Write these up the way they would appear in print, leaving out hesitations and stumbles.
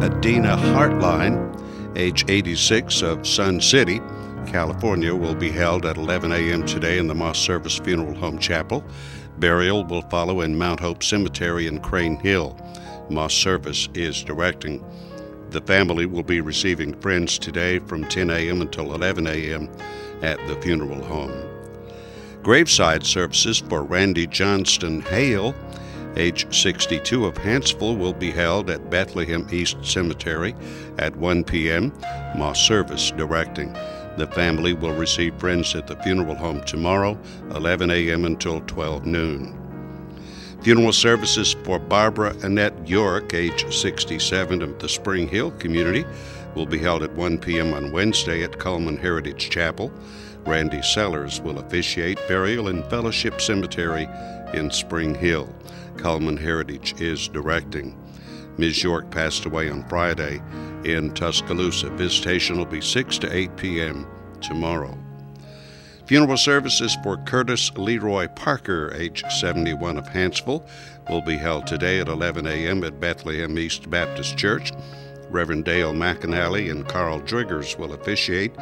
Adina Hartline, age 86, of Sun City, California, will be held at 11 a.m. today in the Moss Service Funeral Home Chapel. Burial will follow in Mount Hope Cemetery in Crane Hill. Moss Service is directing. The family will be receiving friends today from 10 a.m. until 11 a.m. at the funeral home. Graveside services for Randy Johnston Hale, age 62, of Hanceville, will be held at Bethlehem East Cemetery at 1 p.m. Moss Service directing. The family will receive friends at the funeral home tomorrow, 11 a.m. until 12 noon. Funeral services for Barbara Annette York, age 67, of the Spring Hill community, will be held at 1 p.m. on Wednesday at Coleman Heritage Chapel. Randy Sellers will officiate burial in Fellowship Cemetery in Spring Hill. Coleman Heritage is directing. Ms. York passed away on Friday in Tuscaloosa. Visitation will be 6 to 8 p.m. tomorrow. Funeral services for Curtis Leroy Parker, age 71, of Hanceville, will be held today at 11 a.m. at Bethlehem East Baptist Church. Reverend Dale McAnally and Carl Driggers will officiate.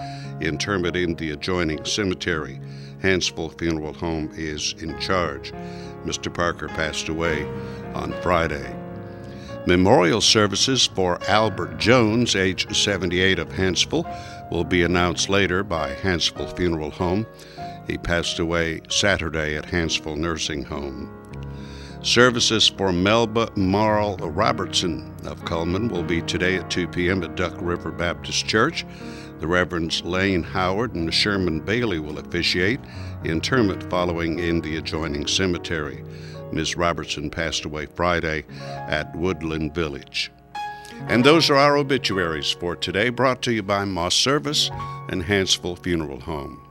Interment in the adjoining cemetery. Hanceville Funeral Home is in charge. Mr. Parker passed away on Friday. Memorial services for Albert Jones, age 78, of Hanceville, will be announced later by Hanceville Funeral Home. He passed away Saturday at Hanceville Nursing Home. Services for Melba Marl Robertson of Cullman will be today at 2 p.m. at Duck River Baptist Church. The Reverends Lane Howard and Sherman Bailey will officiate. Interment following in the adjoining cemetery. Ms. Robertson passed away Friday at Woodland Village. And those are our obituaries for today, brought to you by Moss Service and Hanceville Funeral Home.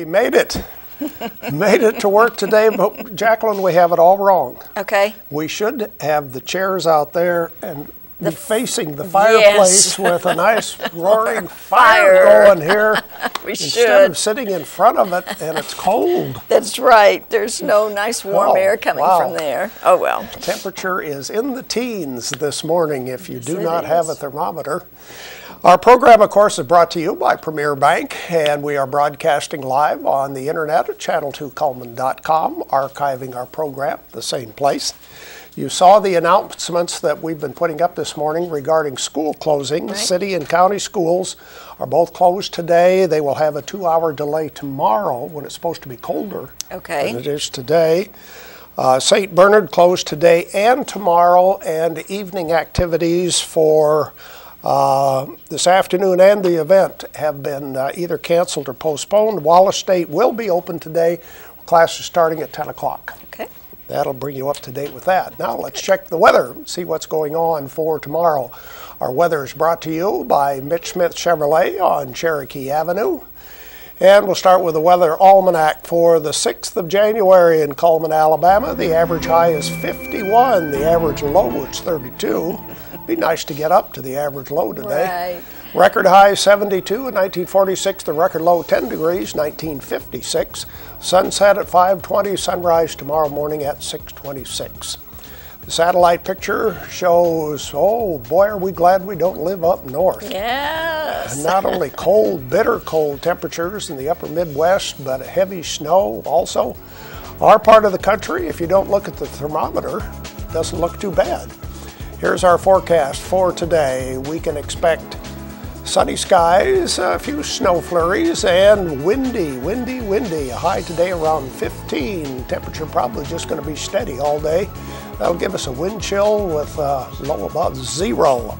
Made it. Made it to work today, but Jacqueline, we have it all wrong. Okay. We should have the chairs out there and be facing the fireplace with a nice roaring fire going here. Instead of sitting in front of it and it's cold. That's right. There's no nice warm air coming from there. Oh well. Temperature is in the teens this morning if you do not have a thermometer. Our program, of course, is brought to you by Premier Bank, and we are broadcasting live on the internet at channel2cullman.com, archiving our program, the same place. You saw the announcements that we've been putting up this morning regarding school closing. Right. City and county schools are both closed today. They will have a 2-hour delay tomorrow when it's supposed to be colder than it is today. St. Bernard closed today and tomorrow, and evening activities for this afternoon and the event have been either canceled or postponed. Wallace State will be open today. Classes starting at 10 o'clock. Okay. That'll bring you up to date with that. Now let's check the weather, see what's going on for tomorrow. Our weather is brought to you by Mitch Smith Chevrolet on Cherokee Avenue. And we'll start with the weather almanac for the 6th of January in Cullman, Alabama. The average high is 51. The average low is 32. Be nice to get up to the average low today. Right. Record high 72 in 1946. The record low 10 degrees, 1956. Sunset at 5:20. Sunrise tomorrow morning at 6:26. The satellite picture shows, oh boy, are we glad we don't live up north. Yes. And not only cold, bitter cold temperatures in the upper Midwest, but heavy snow also. Our part of the country, if you don't look at the thermometer, doesn't look too bad. Here's our forecast for today. We can expect sunny skies, a few snow flurries, and windy. A high today around 15. Temperature probably just going to be steady all day. That'll give us a wind chill with low about 0.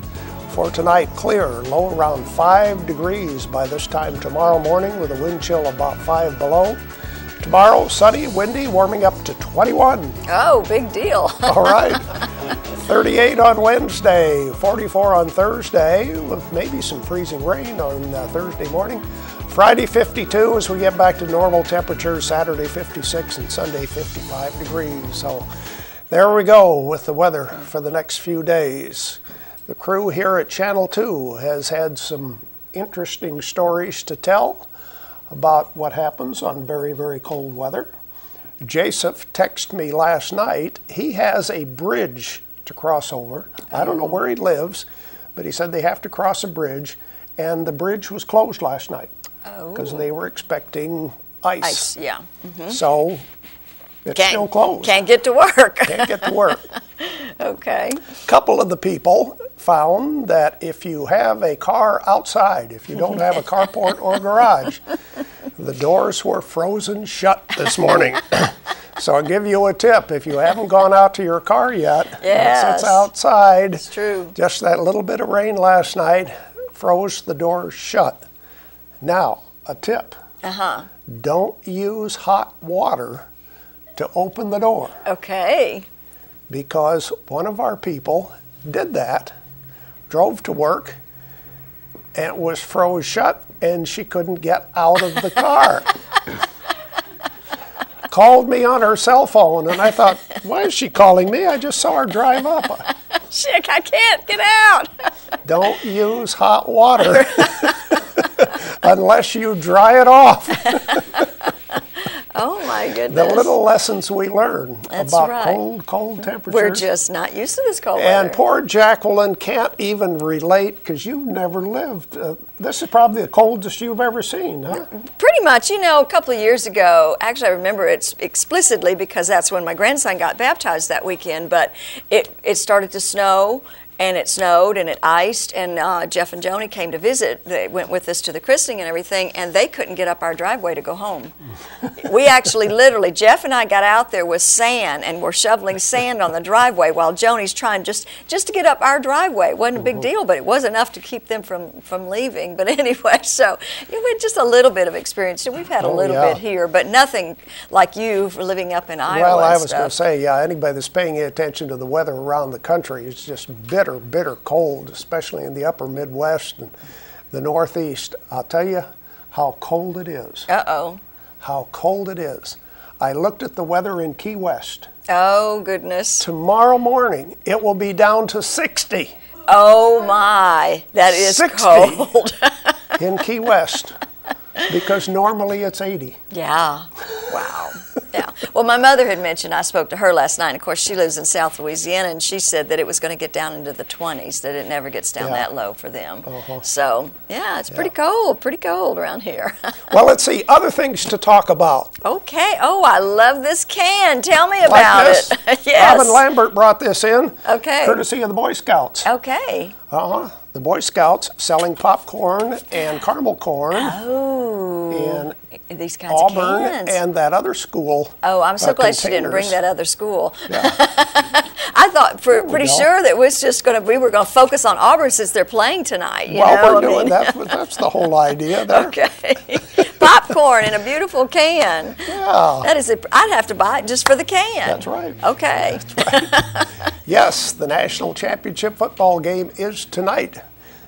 For tonight, clear, low around 5 degrees by this time tomorrow morning with a wind chill about 5 below. Tomorrow, sunny, windy, warming up to 21. Oh, big deal. All right. 38 on Wednesday, 44 on Thursday, with maybe some freezing rain on Thursday morning. Friday, 52 as we get back to normal temperatures. Saturday, 56, and Sunday, 55 degrees. So there we go with the weather for the next few days. The crew here at Channel 2 has had some interesting stories to tell about what happens on very, very cold weather. Joseph texted me last night. He has a bridge to cross over. I don't know where he lives, but he said they have to cross a bridge, and the bridge was closed last night because they were expecting ice. Ice, yeah. Mm-hmm. So it's still closed. Can't get to work. Can't get to work. Okay. A couple of the people found that if you have a car outside, if you don't have a carport or garage, the doors were frozen shut this morning. So I'll give you a tip. If you haven't gone out to your car yet, yes, it's outside. It's true. Just that little bit of rain last night froze the doors shut. Now, a tip. Don't use hot water to open the door. Okay. Because one of our people did that, drove to work, and it was froze shut, and she couldn't get out of the car. Called me on her cell phone, and I thought, why is she calling me? I just saw her drive up. Shit, I can't get out. Don't use hot water unless you dry it off. Oh my goodness. The little lessons we learn about cold temperatures. We're just not used to this cold weather. And poor Jacqueline can't even relate because you've never lived. This is probably the coldest you've ever seen, huh? Pretty much. You know, a couple of years ago, actually I remember it explicitly because that's when my grandson got baptized that weekend, but it started to snow. And it snowed and it iced, and Jeff and Joni came to visit. They went with us to the christening and everything, and they couldn't get up our driveway to go home. We actually literally, Jeff and I got out there with sand and were shoveling sand on the driveway while Joni's trying just to get up our driveway. It wasn't a big deal, but it was enough to keep them from leaving. But anyway, so we had just a little bit of experience. We've had a little bit here, but nothing like you for living up in Iowa. Well, I was going to say, anybody that's paying attention to the weather around the country is just bitter cold, especially in the upper Midwest and the Northeast. I'll tell you how cold it is. Uh-oh. How cold it is. I looked at the weather in Key West. Oh, goodness. Tomorrow morning, it will be down to 60. Oh, my. That is 60 cold. in Key West, because normally it's 80. Yeah. Wow. Yeah. Well, my mother had mentioned, I spoke to her last night. Of course, she lives in South Louisiana, and she said that it was going to get down into the 20s, that it never gets down that low for them. So, yeah, it's pretty cold around here. Well, let's see, other things to talk about. Okay. Oh, I love this can. Tell me about it. Yes. Robin Lambert brought this in. Okay. Courtesy of the Boy Scouts. Okay. The Boy Scouts selling popcorn and caramel corn in these kinds Auburn of cans. And that other school. Oh, I'm so glad she didn't bring that other school. Yeah. I thought pretty sure that we were going to focus on Auburn since they're playing tonight. We're doing that. That's the whole idea there. Okay. Popcorn in a beautiful can. Yeah. That is I'd have to buy it just for the can. That's right. Okay. That's right. Yes, the national championship football game is tonight.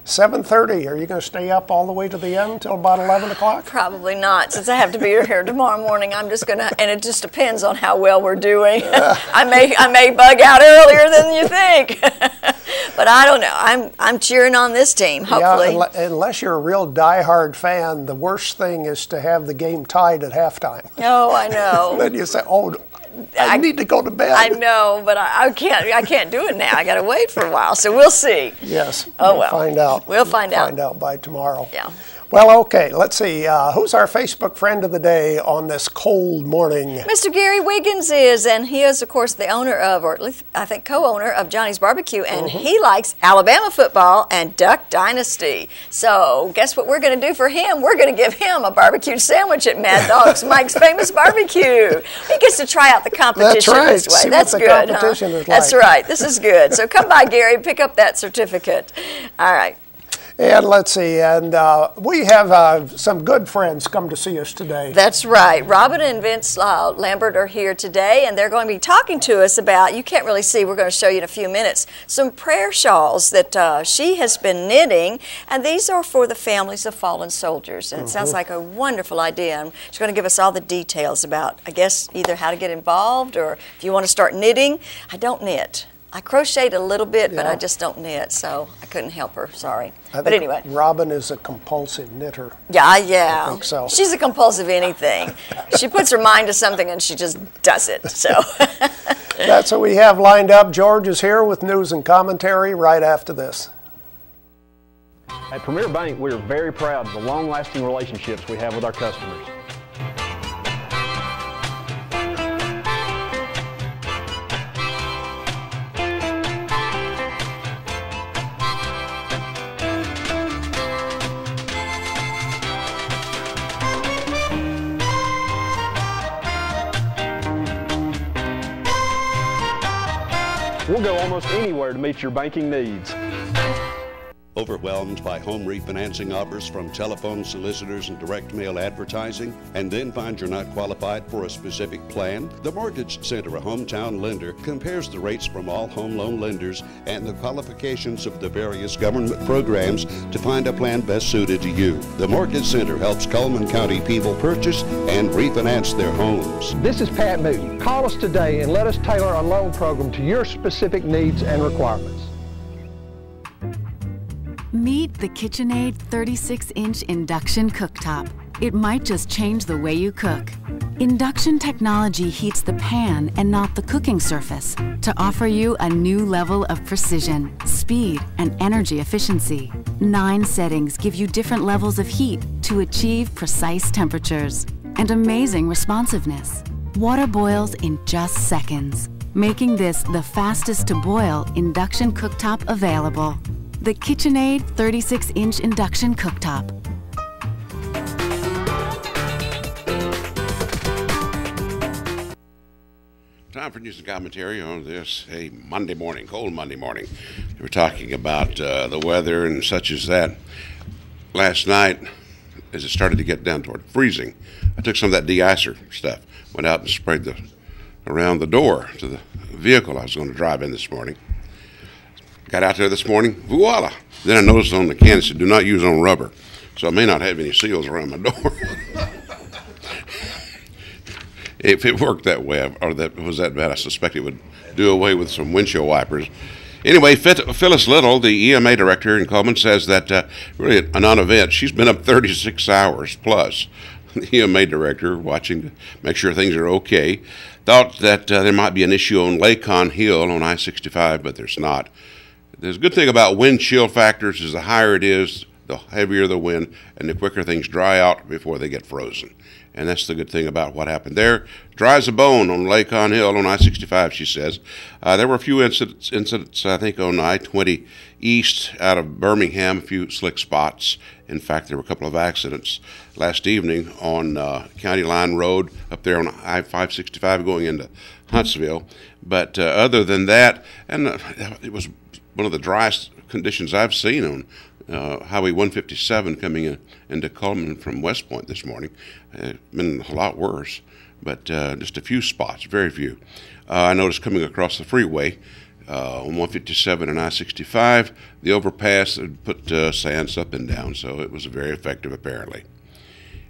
7:30. Are you going to stay up all the way to the end until about 11 o'clock? Probably not, since I have to be here tomorrow morning. I'm just going to, and it just depends on how well we're doing. I may bug out earlier than you think, but I don't know. I'm cheering on this team. Hopefully, unless you're a real diehard fan, the worst thing is to have the game tied at halftime. Oh, I know. Then you say, "Oh, I need to go to bed." I know, but I can't do it now. I got to wait for a while, so we'll see. Yes. We'll find out. We'll find out. Find out by tomorrow. Yeah. Well, okay, let's see. Who's our Facebook friend of the day on this cold morning? Mr. Gary Wiggins is, and he is, of course, the owner of, or at least I think co-owner of Johnny's Barbecue, and he likes Alabama football and Duck Dynasty. So guess what we're going to do for him? We're going to give him a barbecue sandwich at Mad Dog's Mike's Famous Barbecue. He gets to try out the competition this way. See That's what the good. Competition is like. That's right. This is good. So come by, Gary, pick up that certificate. All right. And let's see, and we have some good friends come to see us today. That's right. Robin and Vince Lambert are here today, and they're going to be talking to us about, you can't really see, we're going to show you in a few minutes, some prayer shawls that she has been knitting, and these are for the families of fallen soldiers. And it sounds like a wonderful idea. And she's going to give us all the details about, I guess, either how to get involved or if you want to start knitting. I don't knit. I crocheted a little bit, but I just don't knit, so I couldn't help her. Sorry. But anyway. Robin is a compulsive knitter. Yeah. I think so. She's a compulsive anything. She puts her mind to something and she just does it. So that's what we have lined up. George is here with news and commentary right after this. At Premier Bank, we are very proud of the long-lasting relationships we have with our customers. We'll go almost anywhere to meet your banking needs. Overwhelmed by home refinancing offers from telephone solicitors and direct mail advertising, and then find you're not qualified for a specific plan? The Mortgage Center, a hometown lender, compares the rates from all home loan lenders and the qualifications of the various government programs to find a plan best suited to you. The Mortgage Center helps Cullman County people purchase and refinance their homes. This is Pat Newton. Call us today and let us tailor a loan program to your specific needs and requirements. Meet the KitchenAid 36-inch induction cooktop. It might just change the way you cook. Induction technology heats the pan and not the cooking surface to offer you a new level of precision, speed, and energy efficiency. 9 settings give you different levels of heat to achieve precise temperatures and amazing responsiveness. Water boils in just seconds, making this the fastest to boil induction cooktop available. The KitchenAid 36-inch induction cooktop. Time for news and commentary on this Monday morning, cold Monday morning. We're talking about the weather and such as that. Last night, as it started to get down toward freezing, I took some of that de-icer stuff, went out and sprayed around the door to the vehicle I was going to drive in this morning. Got out there this morning, voila. Then I noticed on the can it said, do not use on rubber. So I may not have any seals around my door. If it worked that way, or that was that bad, I suspect it would do away with some windshield wipers. Anyway, Phyllis Little, the EMA director in Coleman, says that really a non-event. She's been up 36 hours plus. The EMA director, watching to make sure things are okay, thought that there might be an issue on Lacon Hill on I-65, but there's not. There's a good thing about wind chill factors is the higher it is, the heavier the wind, and the quicker things dry out before they get frozen. And that's the good thing about what happened there. Dry as a bone on Lacon Hill on I-65, she says. There were a few incidents, I think, on I-20 east out of Birmingham, a few slick spots. In fact, there were a couple of accidents last evening on County Line Road up there on I-565 going into Huntsville. But other than that, and it was one of the driest conditions I've seen on Highway 157 coming into Coleman from West Point this morning. It's been a lot worse, but just a few spots, very few. I noticed coming across the freeway on 157 and I-65, the overpass had put sands up and down, so it was very effective apparently.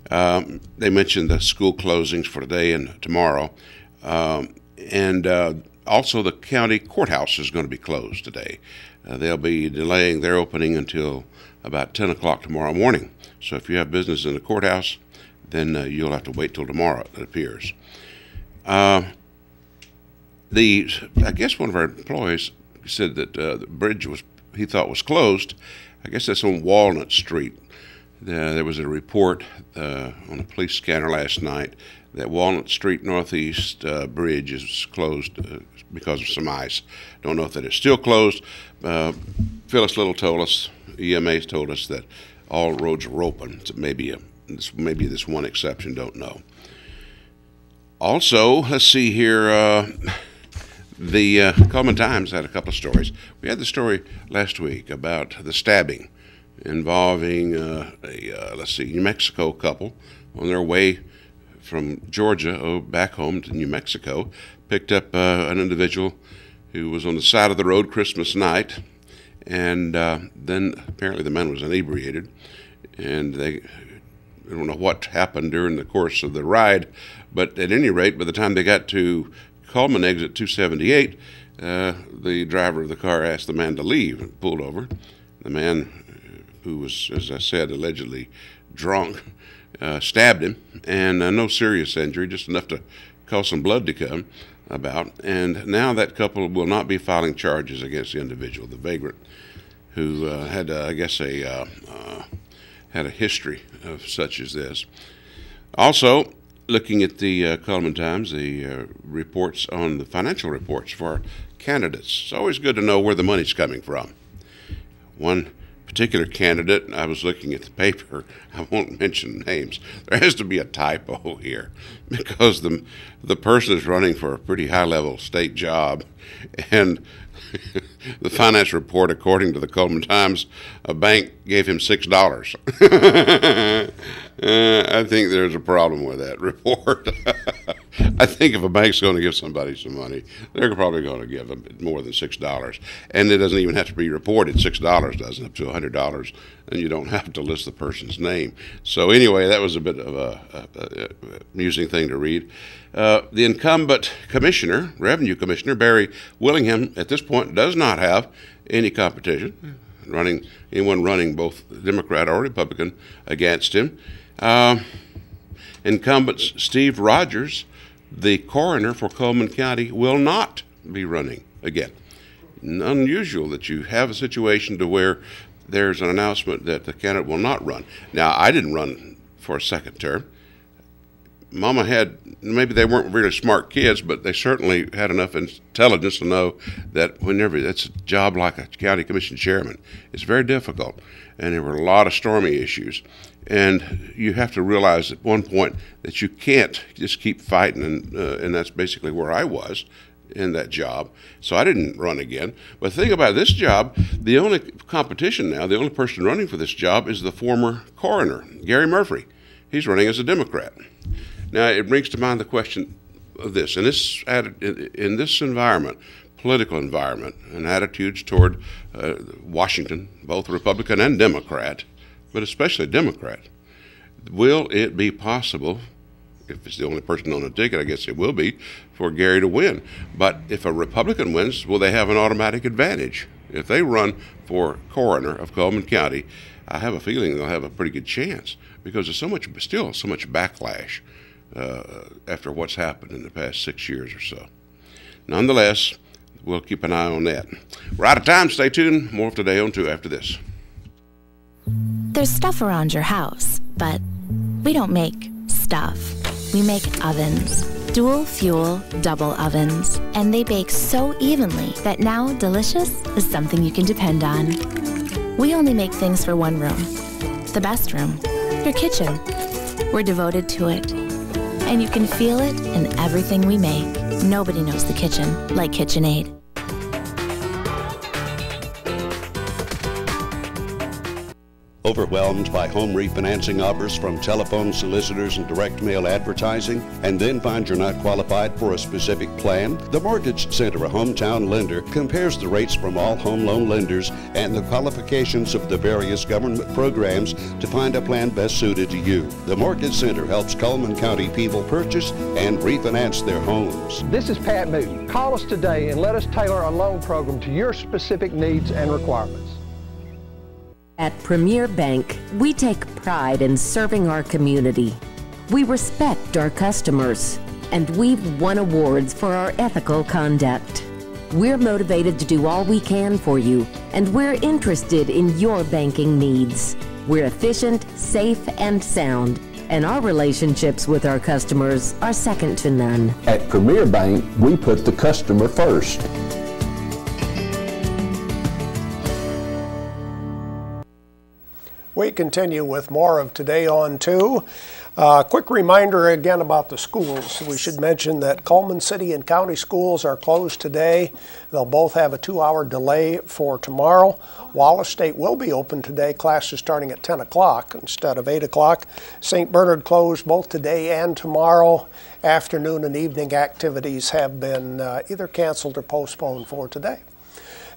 They mentioned the school closings for today and tomorrow, and also the county courthouse is going to be closed today. They'll be delaying their opening until about 10 o'clock tomorrow morning. So if you have business in the courthouse, then you'll have to wait till tomorrow, it appears. I guess one of our employees said that the bridge he thought was closed. I guess that's on Walnut Street. There was a report on a police scanner last night that Walnut Street Northeast Bridge is closed because of some ice. Don't know if that is still closed. Phyllis Little told us, EMA's told us that all roads are open. So maybe this one exception, don't know. Also, let's see here, the Coleman Times had a couple of stories. We had the story last week about the stabbing involving let's see, New Mexico couple on their way from Georgia back home to New Mexico, picked up an individual who was on the side of the road Christmas night, and then apparently the man was inebriated, and they don't know what happened during the course of the ride, but at any rate, by the time they got to Coleman exit 278, the driver of the car asked the man to leave and pulled over. The man, who was, as I said, allegedly drunk, stabbed him, and no serious injury, just enough to cause some blood to come about. And now that couple will not be filing charges against the individual, the vagrant, who had, I guess, had a history of such as this. Also, looking at the Coleman Times, the reports on the financial reports for candidates. It's always good to know where the money's coming from. One particular candidate, I was looking at the paper, I won't mention names, there has to be a typo here, because the person is running for a pretty high-level state job, and the finance report, according to the Coleman Times, a bank gave him $6. I think there's a problem with that report. I think if a bank's going to give somebody some money, they're probably going to give them more than $6. And it doesn't even have to be reported. $6 doesn't, up to $100, and you don't have to list the person's name. So anyway, that was a bit of a amusing thing to read. The incumbent commissioner, revenue commissioner, Barry Willingham, at this point does not have any competition, anyone running both Democrat or Republican against him. Incumbent Steve Rogers, the coroner for Coleman County, will not be running again. Unusual that you have a situation to where there's an announcement that the candidate will not run. Now, I didn't run for a second term. Mama had, maybe they weren't really smart kids, but they certainly had enough intelligence to know that whenever, that's a job like a county commission chairman. It's very difficult, and there were a lot of stormy issues. And you have to realize at one point that you can't just keep fighting, and that's basically where I was in that job. So I didn't run again. But the thing about this job, the only competition now, the only person running for this job is the former coroner, Gary Murphy. He's running as a Democrat. Now, it brings to mind the question of this. In this environment, political environment, and attitudes toward Washington, both Republican and Democrat, but especially Democrat, will it be possible, if it's the only person on the ticket, I guess it will be, for Gary to win? But if a Republican wins, will they have an automatic advantage? If they run for coroner of Coleman County, I have a feeling they'll have a pretty good chance, because there's still so much backlash after what's happened in the past 6 years or so. Nonetheless, we'll keep an eye on that. We're out of time. Stay tuned. More of Today on 2 after this. There's stuff around your house, but we don't make stuff. We make ovens. Dual fuel, double ovens. And they bake so evenly that now delicious is something you can depend on. We only make things for one room. The best room. Your kitchen. We're devoted to it. And you can feel it in everything we make. Nobody knows the kitchen like KitchenAid. Overwhelmed by home refinancing offers from telephone solicitors and direct mail advertising, and then find you're not qualified for a specific plan? The Mortgage Center, a hometown lender, compares the rates from all home loan lenders and the qualifications of the various government programs to find a plan best suited to you. The Mortgage Center helps Coleman County people purchase and refinance their homes. This is Pat Newton. Call us today and let us tailor a loan program to your specific needs and requirements. At Premier Bank, we take pride in serving our community. We respect our customers, and we've won awards for our ethical conduct. We're motivated to do all we can for you, and we're interested in your banking needs. We're efficient, safe, and sound, and our relationships with our customers are second to none. At Premier Bank, we put the customer first. We continue with more of Today on 2. Quick reminder again about the schools. We should mention that Cullman City and County schools are closed today. They'll both have a 2-hour delay for tomorrow. Wallace State will be open today. Classes starting at 10 o'clock instead of 8 o'clock. St. Bernard closed both today and tomorrow. Afternoon and evening activities have been either canceled or postponed for today.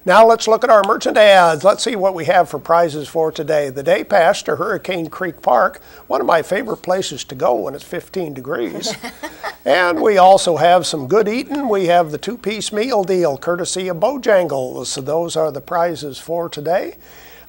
Now let's look at our merchant ads. Let's see what we have for prizes for today. The day pass to Hurricane Creek Park, one of my favorite places to go when it's 15 degrees. And we also have some good eating. We have the 2-piece meal deal courtesy of Bojangles. So those are the prizes for today.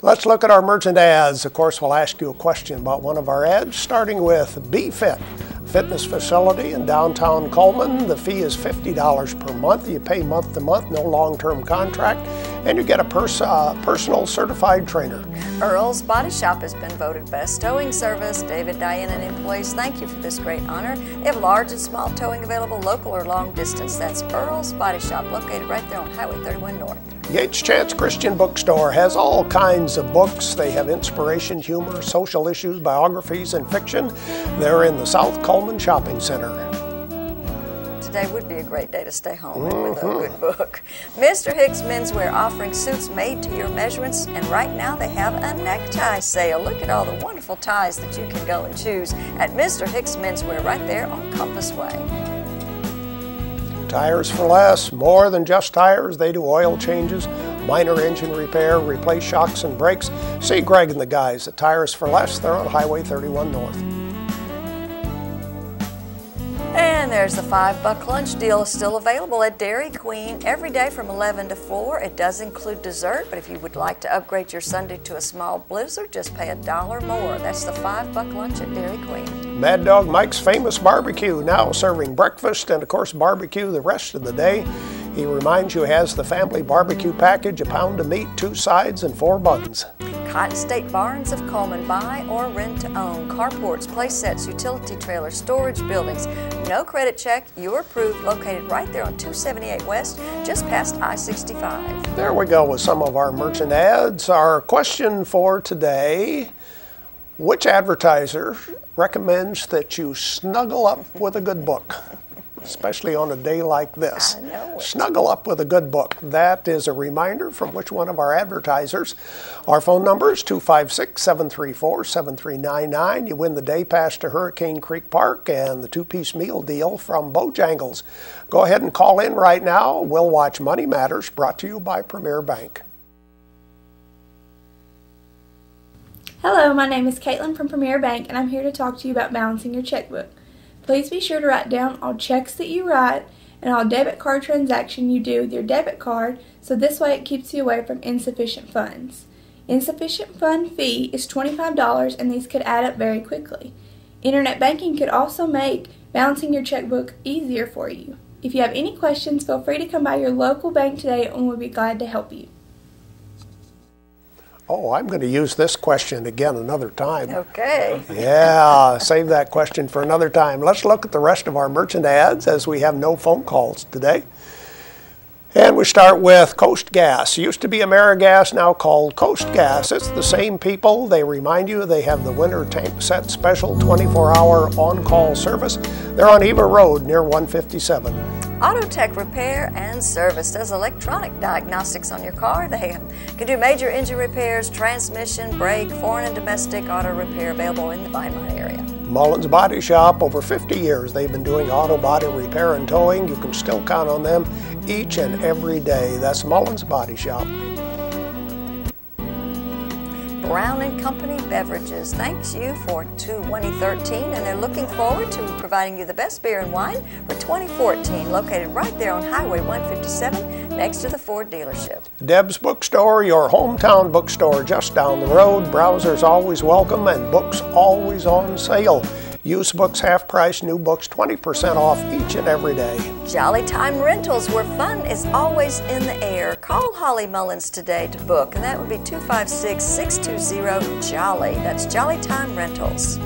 Let's look at our merchant ads. Of course, we'll ask you a question about one of our ads, starting with BeFit. Fitness facility in downtown Cullman. The fee is $50 per month. You pay month to month, no long-term contract, and you get a personal certified trainer. Earl's Body Shop has been voted best towing service. David, Diane, and employees, thank you for this great honor. They have large and small towing available, local or long distance. That's Earl's Body Shop, located right there on Highway 31 North. Yates Chance Christian Bookstore has all kinds of books. They have inspiration, humor, social issues, biographies, and fiction. They're in the South Cullman Shopping Center. Today would be a great day to stay home with a good book. Mr. Hicks Menswear offering suits made to your measurements, and right now they have a necktie sale. Look at all the wonderful ties that you can go and choose at Mr. Hicks Menswear right there on Compass Way. Tires for Less, more than just tires. They do oil changes, minor engine repair, replace shocks and brakes. See Greg and the guys at Tires for Less. They're on Highway 31 North. And there's the $5 lunch deal still available at Dairy Queen every day from 11 to 4. It does include dessert, but if you would like to upgrade your sundae to a small blizzard, just pay $1 more. That's the $5 lunch at Dairy Queen. Mad Dog Mike's Famous Barbecue, now serving breakfast and of course barbecue the rest of the day. He reminds you he has the family barbecue package, a pound of meat, 2 sides, and 4 buns. Cotton State Barns of Cullman, buy or rent to own. Carports, place sets, utility trailers, storage buildings. No credit check, you're approved, located right there on 278 West, just past I-65. There we go with some of our merchant ads. Our question for today, which advertiser recommends that you snuggle up with a good book? Especially on a day like this. I know it. Snuggle up with a good book. That is a reminder from which one of our advertisers. Our phone number is 256-734-7399. You win the day pass to Hurricane Creek Park and the 2-piece meal deal from Bojangles. Go ahead and call in right now. We'll watch Money Matters, brought to you by Premier Bank. Hello, my name is Caitlin from Premier Bank, and I'm here to talk to you about balancing your checkbook. Please be sure to write down all checks that you write and all debit card transaction you do with your debit card, so this way it keeps you away from insufficient funds. Insufficient fund fee is $25, and these could add up very quickly. Internet banking could also make balancing your checkbook easier for you. If you have any questions, feel free to come by your local bank today and we'll be glad to help you. Oh, I'm going to use this question again another time. Okay. Yeah, save that question for another time. Let's look at the rest of our merchant ads as we have no phone calls today. And we start with Coast Gas. Used to be AmeriGas, now called Coast Gas. It's the same people. They remind you they have the winter tank set special 24-hour on-call service. They're on Eva Road near 157. Autotech Repair and Service does electronic diagnostics on your car. They can do major engine repairs, transmission, brake, foreign and domestic auto repair, available in the Vinemont area. Mullins Body Shop, over 50 years they've been doing auto body repair and towing. You can still count on them each and every day. That's Mullins Body Shop. Brown & Company Beverages thanks you for 2013, and they're looking forward to providing you the best beer and wine for 2014, located right there on Highway 157 next to the Ford dealership. Deb's Bookstore, your hometown bookstore just down the road. Browsers always welcome and books always on sale. Used books half price, new books 20% off each and every day. Jolly Time Rentals, where fun is always in the air. Call Holly Mullins today to book, and that would be 256-620-JOLLY. That's Jolly Time Rentals.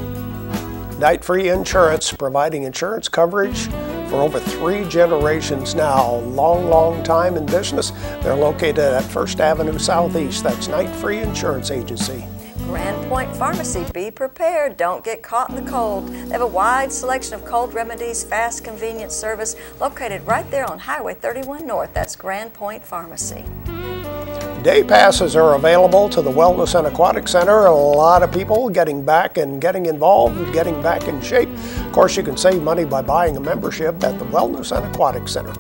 Night Free Insurance, providing insurance coverage for over 3 generations now. Long time in business. They're located at 1st Avenue Southeast. That's Night Free Insurance Agency. Grand Point Pharmacy, be prepared. Don't get caught in the cold. They have a wide selection of cold remedies, fast, convenient service located right there on Highway 31 North. That's Grand Point Pharmacy. Day passes are available to the Wellness and Aquatic Center. A lot of people getting back and getting involved and getting back in shape. Of course, you can save money by buying a membership at the Wellness and Aquatic Center.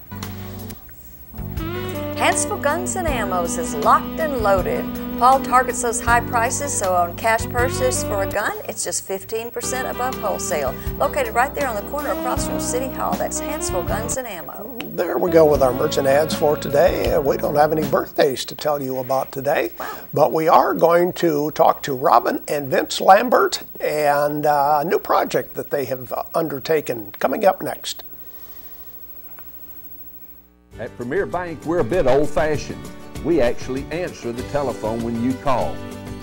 Hansville Guns and Ammos is locked and loaded. Paul targets those high prices, so on cash purchase for a gun, it's just 15% above wholesale. Located right there on the corner across from City Hall. That's Hansville Guns and Ammo. There we go with our merchant ads for today. We don't have any birthdays to tell you about today, but we are going to talk to Robin and Vince Lambert and a new project that they have undertaken coming up next. At Premier Bank, we're a bit old-fashioned. We actually answer the telephone when you call.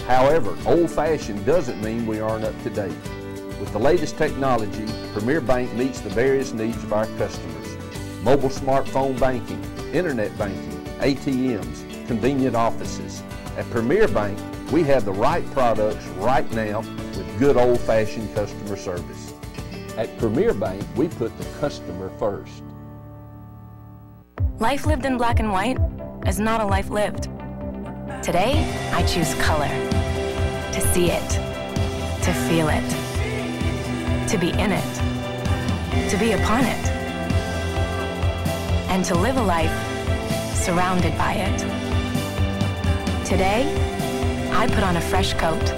However, old-fashioned doesn't mean we aren't up to date. With the latest technology, Premier Bank meets the various needs of our customers. Mobile smartphone banking, internet banking, ATMs, convenient offices. At Premier Bank, we have the right products right now with good old-fashioned customer service. At Premier Bank, we put the customer first. Life lived in black and white is not a life lived. Today, I choose color. To see it. To feel it. To be in it. To be upon it. And to live a life surrounded by it. Today, I put on a fresh coat.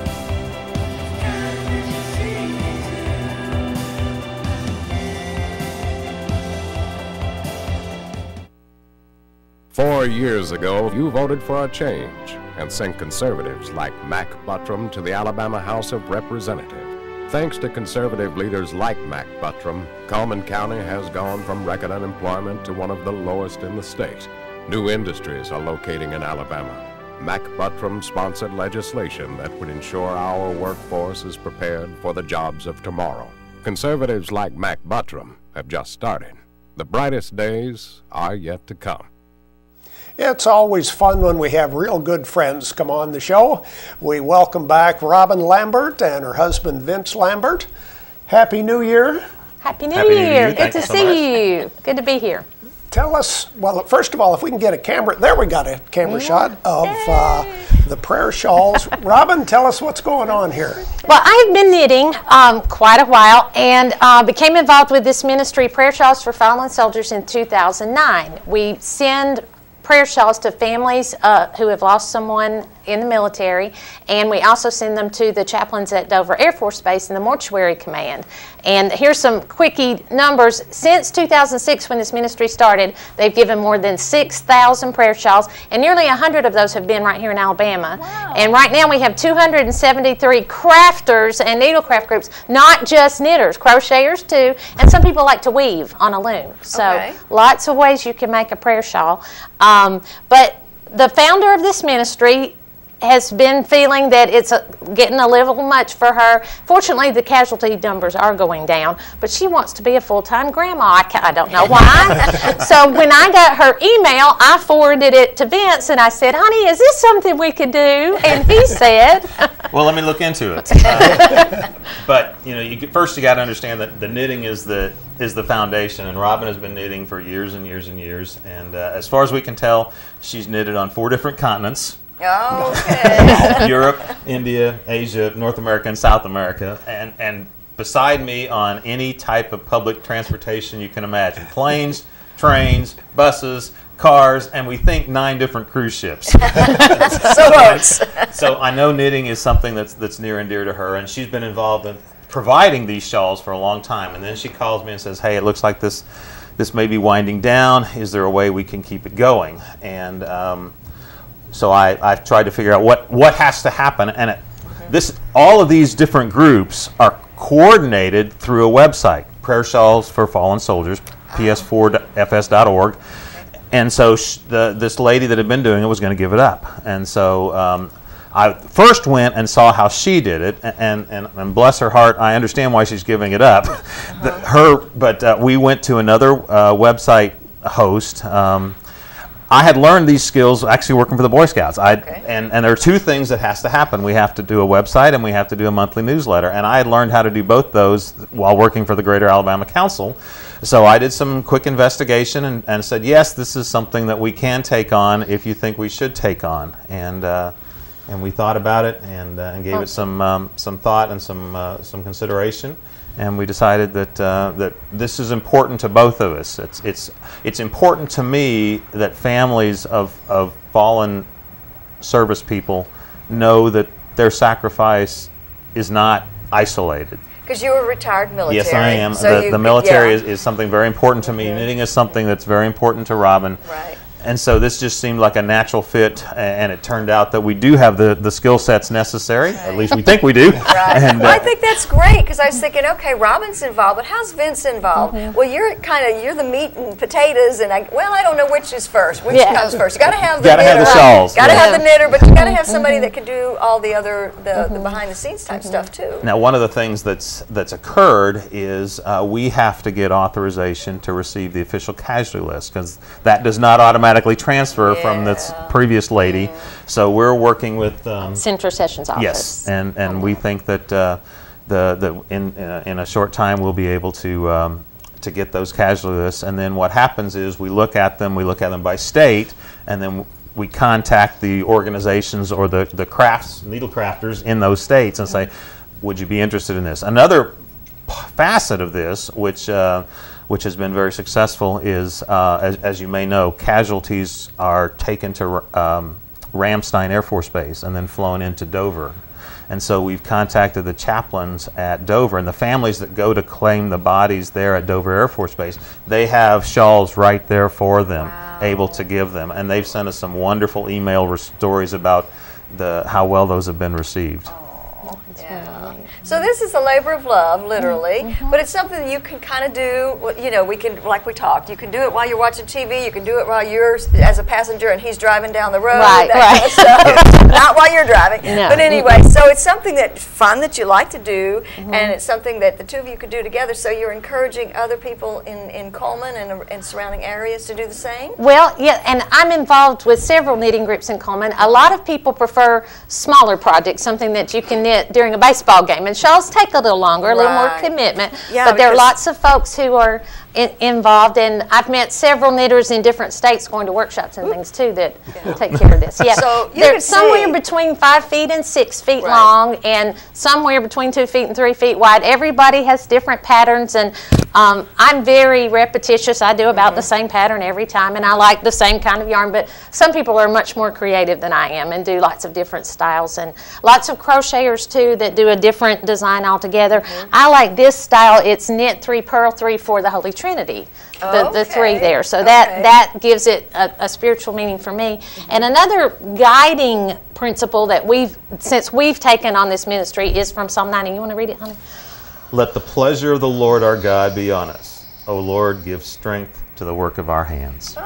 Four years ago, you voted for a change and sent conservatives like Mac Buttram to the Alabama House of Representatives. Thanks to conservative leaders like Mac Buttram, Cullman County has gone from record unemployment to one of the lowest in the state. New industries are locating in Alabama. Mac Buttram sponsored legislation that would ensure our workforce is prepared for the jobs of tomorrow. Conservatives like Mac Buttram have just started. The brightest days are yet to come. It's always fun when we have real good friends come on the show. We welcome back Robin Lambert and her husband Vince Lambert. Happy New Year. Happy New Year. Good to see you. Good to be here. Tell us, well, first of all, if we can get a camera, there we got a camera shot of the prayer shawls. Robin, tell us what's going on here. Well, I've been knitting quite a while and became involved with this ministry, Prayer Shawls for Fallen Soldiers, in 2009. We send prayer shawls to families who have lost someone in the military, and we also send them to the chaplains at Dover Air Force Base in the Mortuary Command. And here's some quickie numbers. Since 2006, when this ministry started, they've given more than 6,000 prayer shawls, and nearly 100 of those have been right here in Alabama. Wow. And right now we have 273 crafters and needlecraft groups, not just knitters, crocheters too, and some people like to weave on a loom. So lots of ways you can make a prayer shawl. But the founder of this ministry has been feeling that it's getting a little much for her. Fortunately, the casualty numbers are going down, but she wants to be a full-time grandma. I don't know why. So when I got her email, I forwarded it to Vince, and I said, honey, is this something we could do? And he said, well, let me look into it. But you know, first you got to understand that the knitting is the foundation, and Robin has been knitting for years and years and years. And as far as we can tell, she's knitted on 4 different continents. Okay. Europe, India, Asia, North America, and South America, and beside me on any type of public transportation you can imagine. Planes, trains, buses, cars, and we think 9 different cruise ships. So I know knitting is something that's near and dear to her, and she's been involved in providing these shawls for a long time. And then she calls me and says, hey, it looks like this may be winding down. Is there a way we can keep it going? And so I've tried to figure out what has to happen, and all of these different groups are coordinated through a website, Prayer Shawls for Fallen Soldiers, ps4fs.org. And so this lady that had been doing it was going to give it up, and so I first went and saw how she did it, and bless her heart, I understand why she's giving it up. But we went to another website host. I had learned these skills actually working for the Boy Scouts. And there are two things that has to happen. We have to do a website and we have to do a monthly newsletter. And I had learned how to do both those while working for the Greater Alabama Council. So I did some quick investigation and said, yes, this is something that we can take on if you think we should take on. And we thought about it and gave it some thought and some consideration. And we decided that this is important to both of us. It's important to me that families of fallen service people know that their sacrifice is not isolated. Because you were retired military. Yes, I am. So the military is something very important to me. Knitting is something that's very important to Robin. Right. And so this just seemed like a natural fit, and it turned out that we do have the skill sets necessary. Right. At least we think we do. Right. And, well, I think that's great, because I was thinking, okay, Robin's involved, but how's Vince involved? Well, you're the meat and potatoes, and I don't know which is first. Which comes first? You got to have the knitter. Have the shawls. Got to have the knitter, but you got to have somebody that can do all the other the behind the scenes type stuff too. Now, one of the things that's occurred is we have to get authorization to receive the official casualty list, because that does not automatically transfer from this previous lady. So we're working with Senator Sessions' office. Yes, and we think that in a short time we'll be able to get those casualty lists. And then what happens is we look at them by state, and then we contact the organizations or the needle crafters in those states and say, would you be interested in this? Another facet of this, which has been very successful, is, as you may know, casualties are taken to Ramstein Air Force Base and then flown into Dover. And so we've contacted the chaplains at Dover, and the families that go to claim the bodies there at Dover Air Force Base, they have shawls right there for them, able to give them. And they've sent us some wonderful email stories about how well those have been received. So this is a labor of love, literally, but it's something that you can kind of do, we can, like we talked, you can do it while you're watching TV, you can do it while you're as a passenger and he's driving down the road, right. Kind of stuff. Not while you're driving. No. But anyway, so it's something that's fun that you like to do, and it's something that the two of you could do together, so you're encouraging other people in Coleman and surrounding areas to do the same? Well, yeah, and I'm involved with several knitting groups in Coleman. A lot of people prefer smaller projects, something that you can knit during a baseball game. And shawls take a little longer, a little more commitment, but there are lots of folks who are involved, and I've met several knitters in different states going to workshops and things too that take care of this. Yeah, so they're somewhere between 5 feet and 6 feet long, and somewhere between 2 feet and 3 feet wide. Everybody has different patterns, and I'm very repetitious. I do about the same pattern every time, and I like the same kind of yarn, but some people are much more creative than I am and do lots of different styles, and lots of crocheters too that do a different design altogether. I like this style. It's knit 3, purl 3 for the Holy Trinity, the 3 there. So that gives it a spiritual meaning for me. And another guiding principle that since we've taken on this ministry is from Psalm 90. You want to read it, honey? Let the pleasure of the Lord our God be on us. O Lord, give strength to the work of our hands.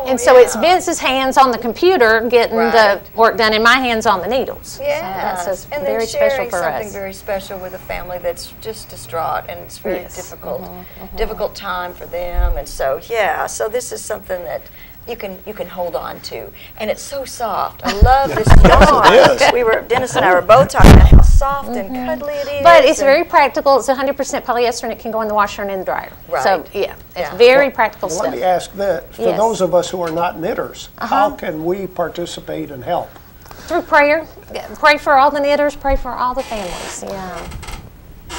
And so it's Vince's hands on the computer getting the work done, and my hands on the needles. Yeah, so that's and very special for something us. very special with a family that's just distraught, and it's very difficult time for them. And so so this is something that you can hold on to, and it's so soft. I love this yarn. Dennis and I were both talking about how soft and cuddly it is. But it's very practical. It's 100% polyester, and it can go in the washer and in the dryer. Right. So it's very practical stuff. Let me ask this: for those of us who are not knitters, how can we participate and help? Through prayer. Pray for all the knitters. Pray for all the families. Yeah.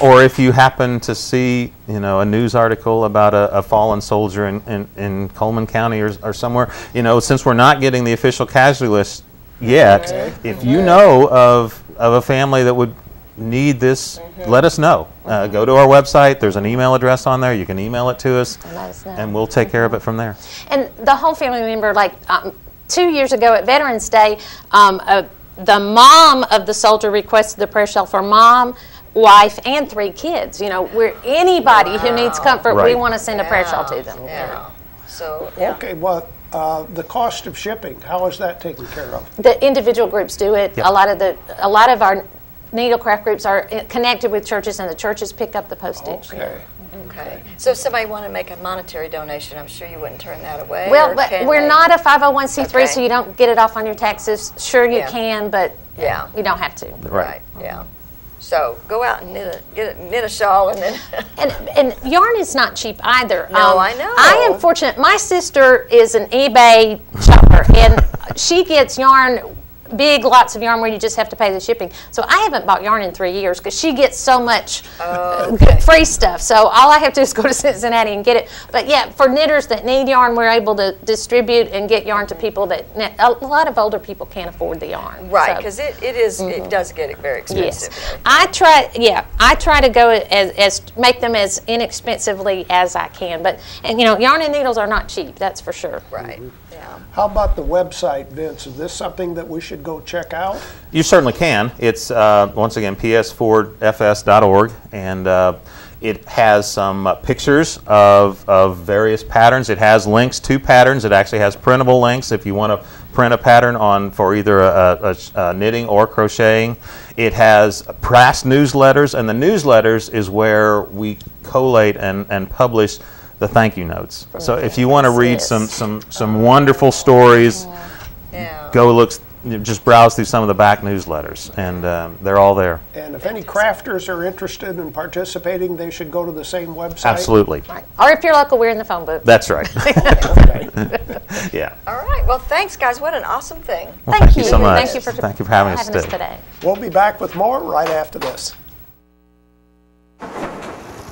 Or if you happen to see, a news article about a fallen soldier in Coleman County or somewhere, since we're not getting the official casualty list yet, if you know of a family that would need this, let us know. Go to our website. There's an email address on there. You can email it to us, and let us know. And we'll take care of it from there. And the whole family member, 2 years ago at Veterans Day, the mom of the soldier requested the prayer shawl for mom, wife, and 3 kids. We're anybody who needs comfort, we want to send a prayer shawl to them. So okay, well, the cost of shipping, how is that taken care of? The individual groups do it. A lot of our needlecraft groups are connected with churches, and the churches pick up the postage. Okay. Okay. So if somebody wanted to make a monetary donation, I'm sure you wouldn't turn that away. Well, but we're not a 501c3, Okay. so you don't get it off on your taxes. Sure, you Yeah. can, but Yeah. you don't have to. Right. Yeah. So go out and knit a shawl and then. And yarn is not cheap either. No, I know. I am fortunate. My sister is an eBay shopper, and she gets yarn, big lots of yarn where you just have to pay the shipping. So I haven't bought yarn in 3 years because she gets so much good free stuff. So all I have to do is go to Cincinnati and get it. But yeah, for knitters that need yarn, we're able to distribute and get yarn to people that a lot of older people can't afford the yarn. Right, because it does get very expensive. Yes. I try to go as make them as inexpensively as I can. But and yarn and needles are not cheap. That's for sure. Right. How about the website, Vince? Is this something that we should go check out? You certainly can. It's, once again, psfordfs.org, and it has some pictures of various patterns. It has links to patterns. It actually has printable links if you want to print a pattern for either a knitting or crocheting. It has press newsletters, and the newsletters is where we collate and publish the thank you notes. So if you want to read some wonderful stories, just browse through some of the back newsletters, and they're all there. And if any crafters are interested in participating, they should go to the same website? Absolutely. Right. Or if you're local, we're in the phone book. That's right. Yeah. All right. Well, thanks, guys. What an awesome thing. Well, thank you so much. Thank you for having us today. We'll be back with more right after this.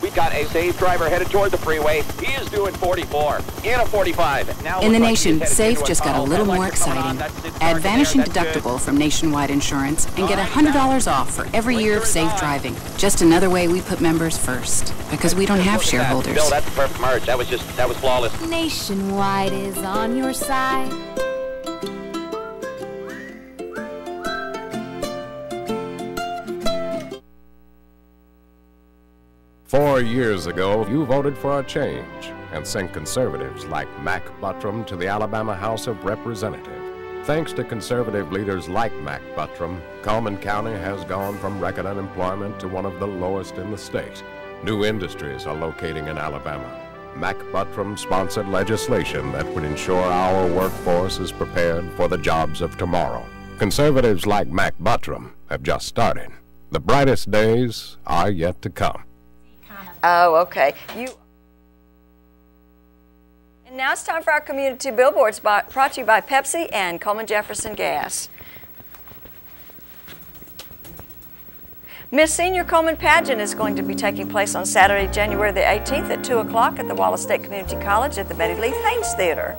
We've got a safe driver headed toward the freeway. He is doing 44 in a 45. Now in the nation, Safe just got a little more exciting. Add Vanishing Deductible from Nationwide Insurance and get $100 off for every year of safe driving. Just another way we put members first, because we don't have shareholders. Bill, that's the perfect merge. That was flawless. Nationwide is on your side. "4 years ago, you voted for a change and sent conservatives like Mac Buttram to the Alabama House of Representatives. Thanks to conservative leaders like Mac Buttram, Coleman County has gone from record unemployment to one of the lowest in the state. New industries are locating in Alabama. Mac Buttram sponsored legislation that would ensure our workforce is prepared for the jobs of tomorrow. Conservatives like Mac Buttram have just started. The brightest days are yet to come." Oh, okay. And now it's time for our community billboards brought to you by Pepsi and Coleman Jefferson Gas. Miss Senior Coleman Pageant is going to be taking place on Saturday, January the 18th at 2 o'clock at the Wallace State Community College at the Betty Lee Haynes Theater.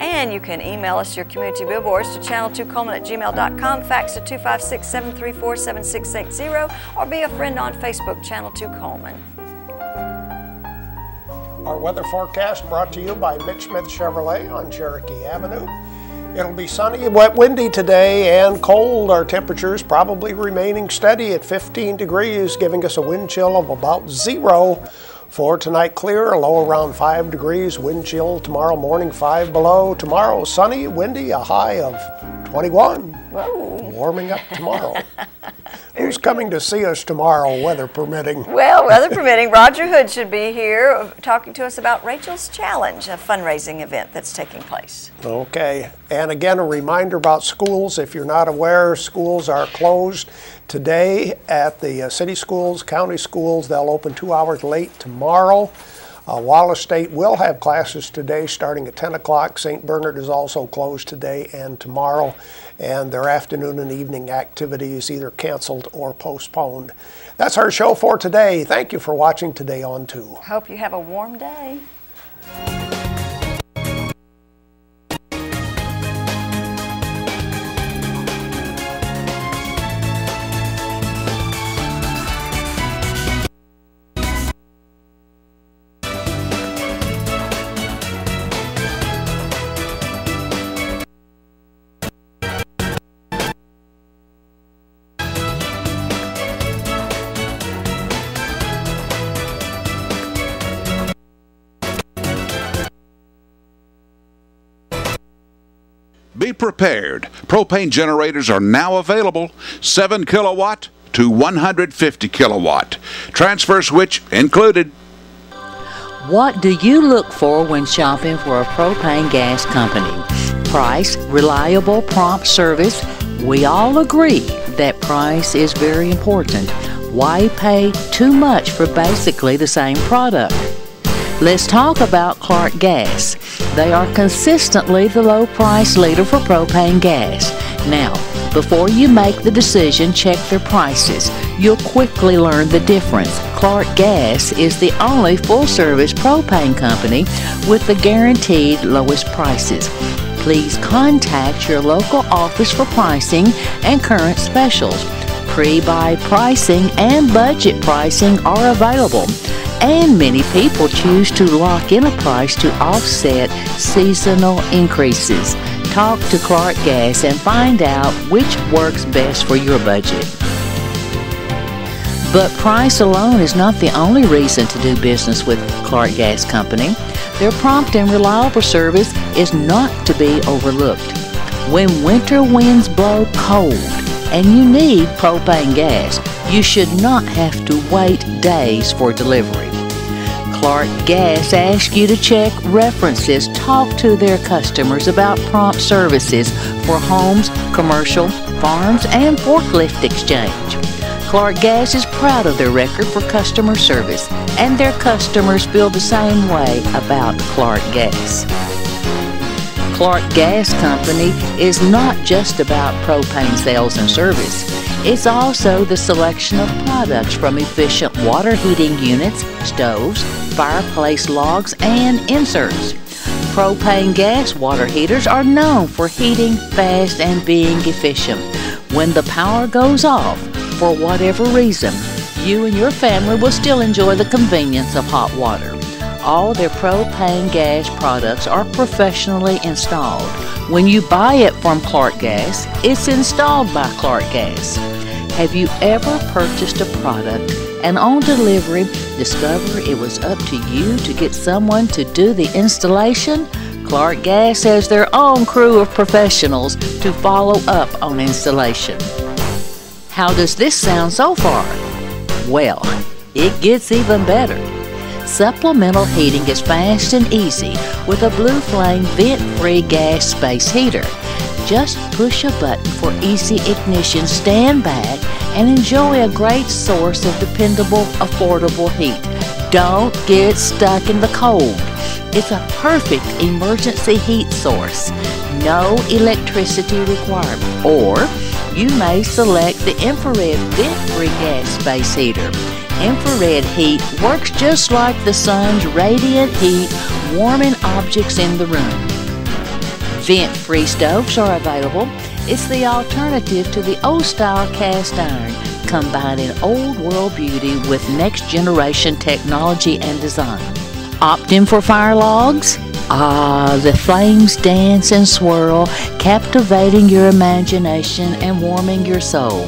And you can email us your community billboards to channel2coleman@gmail.com, fax to 256-734-7680, or be a friend on Facebook, Channel 2 Coleman. Our weather forecast brought to you by Mitch Smith Chevrolet on Cherokee Avenue. It'll be sunny, wet, windy today and cold. Our temperatures probably remaining steady at 15 degrees, giving us a wind chill of about 0. For tonight, clear, a low around 5 degrees, wind chill tomorrow morning 5 below. Tomorrow, sunny, windy, a high of 21. Whoa. Warming up tomorrow. Who's coming to see us tomorrow, weather permitting? Well, weather permitting, Roger Hood should be here talking to us about Rachel's Challenge, a fundraising event that's taking place. Okay, and again, a reminder about schools. If you're not aware, schools are closed today at the city schools, county schools. They'll open 2 hours late tomorrow. Wallace State will have classes today starting at 10 o'clock. St. Bernard is also closed today and tomorrow, and their afternoon and evening activities either canceled or postponed. That's our show for today. Thank you for watching Today on 2. Hope you have a warm day. Be prepared. Propane generators are now available. 7 kilowatt to to 150 kilowatt. Transfer switch included. What do you look for when shopping for a propane gas company? Price, reliable, prompt service. We all agree that price is very important. Why pay too much for basically the same product? Let's talk about Clark Gas. They are consistently the low price leader for propane gas. Now, before you make the decision, check their prices. You'll quickly learn the difference. Clark Gas is the only full-service propane company with the guaranteed lowest prices. Please contact your local office for pricing and current specials. Pre-buy pricing and budget pricing are available, and many people choose to lock in a price to offset seasonal increases. Talk to Clark Gas and find out which works best for your budget. But price alone is not the only reason to do business with Clark Gas Company. Their prompt and reliable service is not to be overlooked. When winter winds blow cold and you need propane gas, you should not have to wait days for delivery. Clark Gas asks you to check references, talk to their customers about prompt services for homes, commercial, farms, and forklift exchange. Clark Gas is proud of their record for customer service, and their customers feel the same way about Clark Gas. Clark Gas Company is not just about propane sales and service. It's also the selection of products from efficient water heating units, stoves, fireplace logs, and inserts. Propane gas water heaters are known for heating fast and being efficient. When the power goes off, for whatever reason, you and your family will still enjoy the convenience of hot water. All their propane gas products are professionally installed. When you buy it from Clark Gas, it's installed by Clark Gas. Have you ever purchased a product and on delivery discover it was up to you to get someone to do the installation? Clark Gas has their own crew of professionals to follow up on installation. How does this sound so far? Well, it gets even better. Supplemental heating is fast and easy with a Blue Flame vent-free gas space heater. Just push a button for easy ignition, stand back, and enjoy a great source of dependable, affordable heat. Don't get stuck in the cold. It's a perfect emergency heat source. No electricity requirement. Or you may select the infrared vent-free gas space heater. Infrared heat works just like the sun's radiant heat, warming objects in the room. Vent-free stoves are available. It's the alternative to the old-style cast iron, combining old-world beauty with next-generation technology and design. Opting for fire logs? Ah, the flames dance and swirl, captivating your imagination and warming your soul.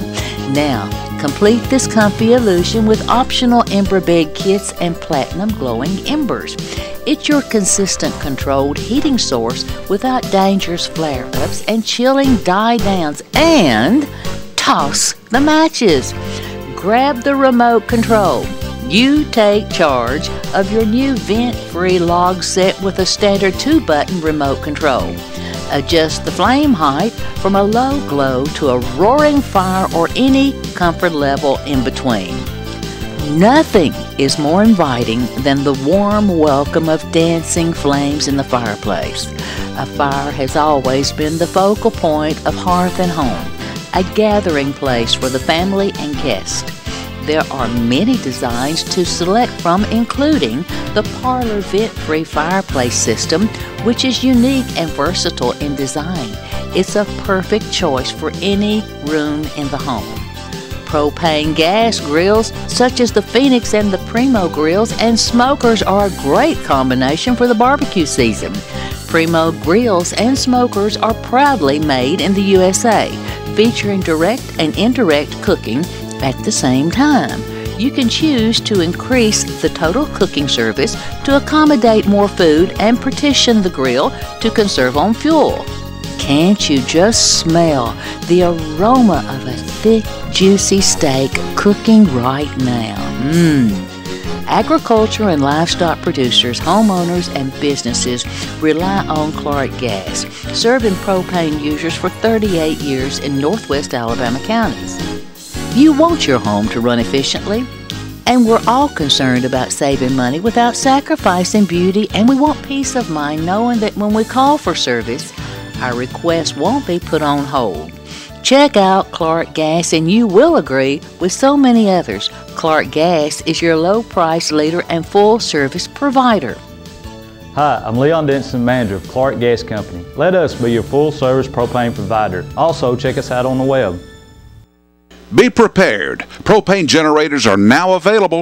Now, complete this comfy illusion with optional ember bed kits and platinum glowing embers. It's your consistent controlled heating source without dangerous flare-ups and chilling die-downs. And toss the matches. Grab the remote control. You take charge of your new vent-free log set with a standard 2-button remote control. Adjust the flame height from a low glow to a roaring fire or any comfort level in between. Nothing is more inviting than the warm welcome of dancing flames in the fireplace. A fire has always been the focal point of hearth and home, a gathering place for the family and guests. There are many designs to select from, including the Parlor vent-free fireplace system, which is unique and versatile in design. It's a perfect choice for any room in the home. Propane gas grills, such as the Phoenix and the Primo grills, and smokers are a great combination for the barbecue season. Primo grills and smokers are proudly made in the USA, featuring direct and indirect cooking at the same time. You can choose to increase the total cooking service to accommodate more food and partition the grill to conserve on fuel. Can't you just smell the aroma of a thick, juicy steak cooking right now? Agriculture and livestock producers, homeowners, and businesses rely on Clark Gas, serving propane users for 38 years in northwest Alabama counties. You want your home to run efficiently, and we're all concerned about saving money without sacrificing beauty, and we want peace of mind knowing that when we call for service, our request won't be put on hold. Check out Clark Gas and you will agree with so many others. Clark Gas is your low-price leader and full-service provider. Hi, I'm Leon Denson, manager of Clark Gas Company. Let us be your full-service propane provider. Also, check us out on the web. Be prepared. Propane generators are now available